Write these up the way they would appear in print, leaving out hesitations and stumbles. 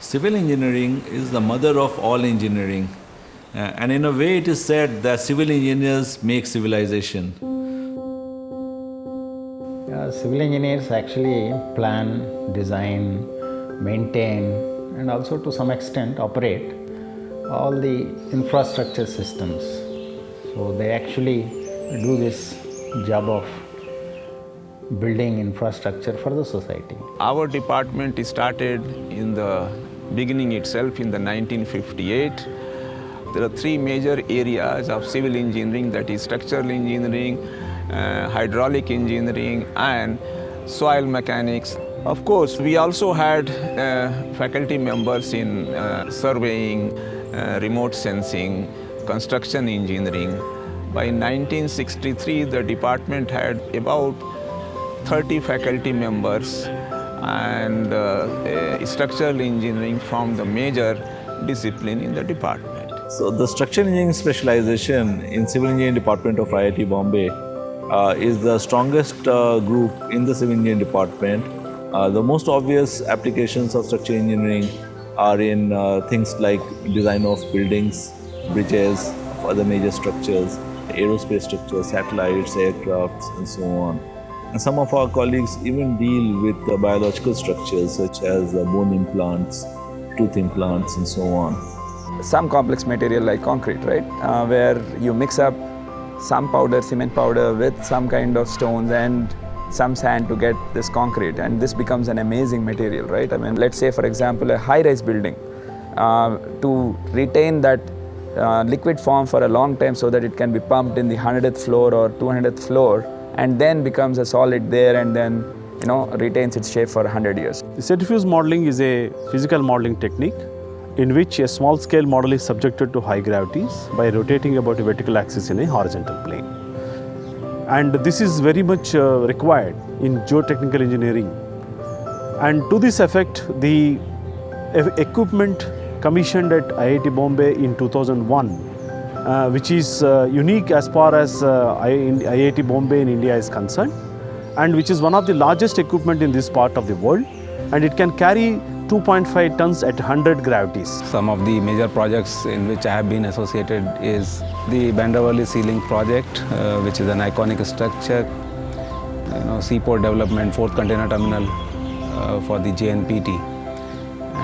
Civil engineering is the mother of all engineering. And in a way, it is said that civil engineers make civilization. Civil engineers actually plan, design, maintain, and also to some extent operate all the infrastructure systems. So they actually do this job of building infrastructure for the society. Our department started in the beginning itself in the 1958. There are three major areas of civil engineering, that is structural engineering, hydraulic engineering, and soil mechanics. Of course, we also had faculty members in surveying, remote sensing, construction engineering. By 1963, the department had about 30 faculty members, and structural engineering formed the major discipline in the department. So the structural engineering specialization in civil engineering department of IIT Bombay is the strongest group in the civil engineering department. The most obvious applications of structural engineering are in things like design of buildings, bridges, other major structures, aerospace structures, satellites, aircrafts, and so on. And some of our colleagues even deal with biological structures such as bone implants, tooth implants, and so on. Some complex material like concrete, right, where you mix up some powder, cement powder, with some kind of stones and some sand to get this concrete, and this becomes an amazing material, right? I mean, let's say for example a high-rise building, to retain that liquid form for a long time so that it can be pumped in the 100th floor or 200th floor and then becomes a solid there and then retains its shape for 100 years. The centrifuge modeling is a physical modeling technique in which a small scale model is subjected to high gravities by rotating about a vertical axis in a horizontal plane. And this is very much required in geotechnical engineering. And to this effect, the equipment commissioned at IIT Bombay in 2001, which is unique as far as IIT Bombay in India is concerned, and which is one of the largest equipment in this part of the world, and it can carry 2.5 tons at 100 gravities. Some of the major projects in which I have been associated is the Bandravali Ceiling project, which is an iconic structure, seaport development, 4th container terminal for the JNPT,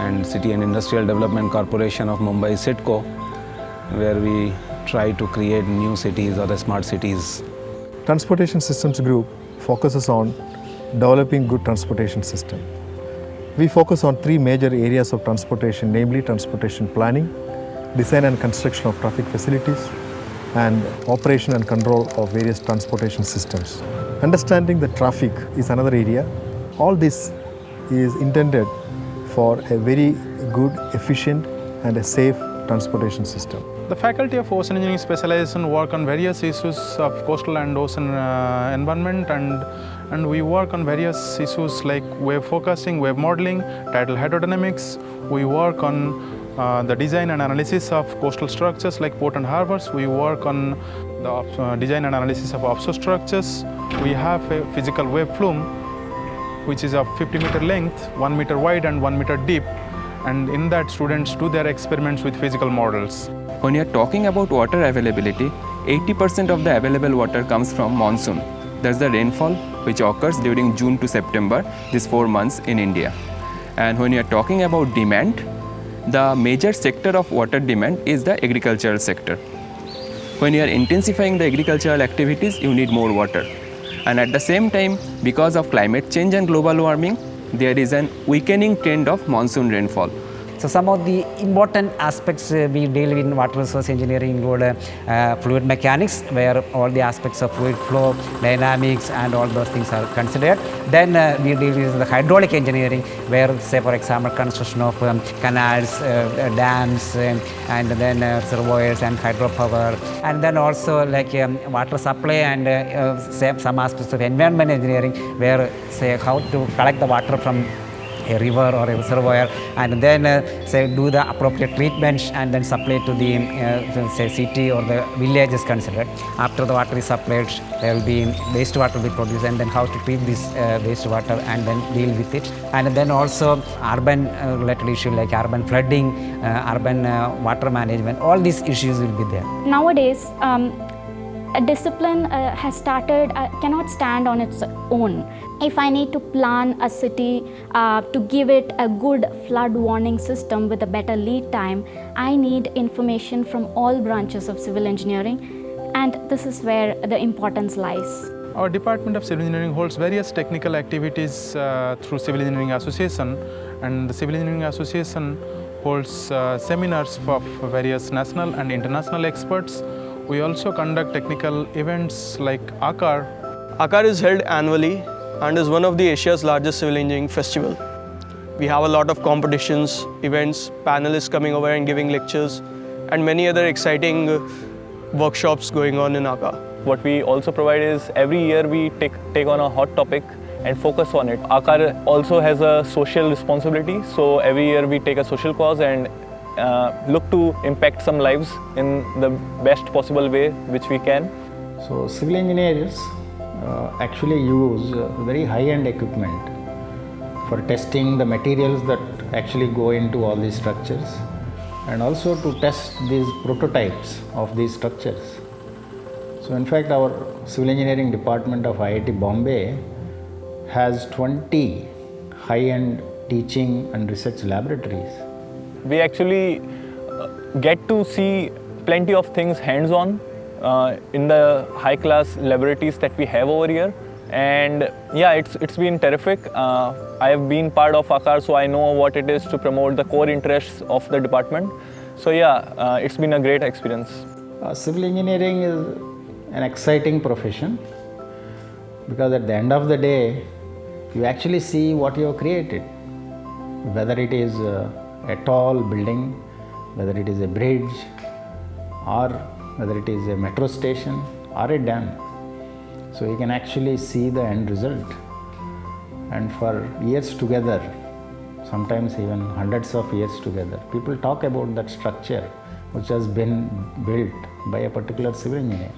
and City and Industrial Development Corporation of Mumbai, CITCO, where we try to create new cities or the smart cities. Transportation Systems Group focuses on developing good transportation system. We focus on three major areas of transportation, namely transportation planning, design and construction of traffic facilities, and operation and control of various transportation systems. Understanding the traffic is another area. All this is intended for a very good, efficient, and a safe transportation system. The Faculty of Ocean Engineering specialization work on various issues of coastal and ocean environment, and we work on various issues like wave forecasting, wave modeling, tidal hydrodynamics. We work on the design and analysis of coastal structures like port and harbors. We work on the design and analysis of offshore structures. We have a physical wave flume, which is of 50-meter length, 1 meter wide and 1 meter deep. And in that, students do their experiments with physical models. When you're talking about water availability, 80% of the available water comes from monsoon. That's the rainfall which occurs during June to September, these 4 months in India. And when you're talking about demand, the major sector of water demand is the agricultural sector. When you're intensifying the agricultural activities, you need more water. And at the same time, because of climate change and global warming, there is an weakening trend of monsoon rainfall. So some of the important aspects we deal in water resource engineering include fluid mechanics, where all the aspects of fluid flow, dynamics, and all those things are considered. Then we deal with the hydraulic engineering, where, say for example, construction of canals, dams, and then reservoirs and hydropower, and then also like water supply and some aspects of environment engineering, where say how to collect the water from a river or a reservoir, and then say do the appropriate treatments and then supply to the say city or the village is considered. After the water is supplied, there will be wastewater will be produced, and then how to treat this wastewater and then deal with it. And then also urban related issues like urban flooding, urban water management, all these issues will be there. Nowadays, a discipline has started, cannot stand on its own. If I need to plan a city to give it a good flood warning system with a better lead time, I need information from all branches of civil engineering, and this is where the importance lies. Our Department of Civil Engineering holds various technical activities through Civil Engineering Association, and the Civil Engineering Association holds seminars for various national and international experts. We also conduct technical events like ACAR. ACAR is held annually and is one of the Asia's largest civil engineering festival. We have a lot of competitions, events, panelists coming over and giving lectures, and many other exciting workshops going on in ACAR. What we also provide is every year we take on a hot topic and focus on it. ACAR also has a social responsibility, so every year we take a social cause and look to impact some lives in the best possible way which we can. So civil engineers actually use very high-end equipment for testing the materials that actually go into all these structures, and also to test these prototypes of these structures. So in fact, our civil engineering department of IIT Bombay has 20 high-end teaching and research laboratories. We actually get to see plenty of things hands-on in the high-class laboratories that we have over here, and yeah, it's been terrific. I have been part of ACAR, so I know what it is to promote the core interests of the department. So yeah, it's been a great experience. Civil engineering is an exciting profession because at the end of the day, you actually see what you have created, whether it is a tall building, whether it is a bridge, or whether it is a metro station or a dam. So you can actually see the end result. And for years together, sometimes even hundreds of years together, people talk about that structure which has been built by a particular civil engineer.